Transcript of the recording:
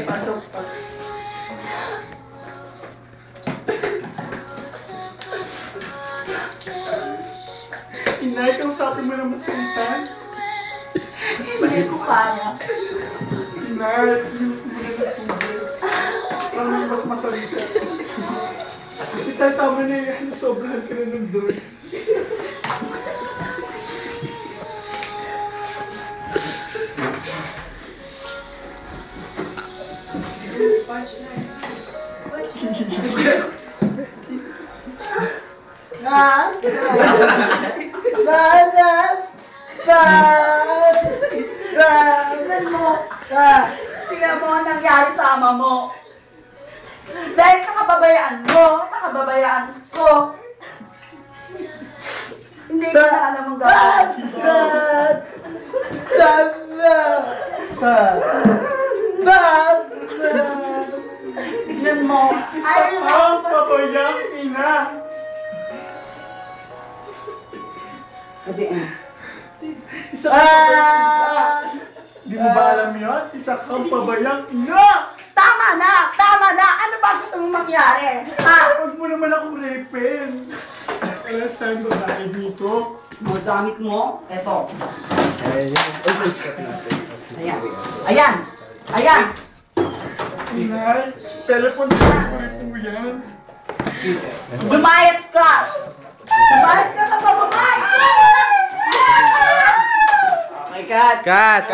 Pasok pa. Inay, kausapin mo naman sa itan. Hindi ko kaya. Inay, yung muna na tubig. Parang mas masalita. Itay, tama na yan. Sobrang ka na nandun. Tingnan mo ang nangyari sa ama mo. Dahil nakababayaan mo, nakababayaan ko. Hindi ko na alam ang gawin. Tignan mo. Isa kang pabayang ina. Isa kang pabayang ina. Di mo ba alam yun? Isa kang pabayang ina. Tama na! Tama na! Ano ba gusto mong mangyari? Ha? Huwag mo naman akong rapin. Last time babae dito. Mo gamit mo, eto. Ayan. Ayan! Ayan! Inay, telepon ko po yan. Lumayas ka! Lumayas ka na pababay! Cut!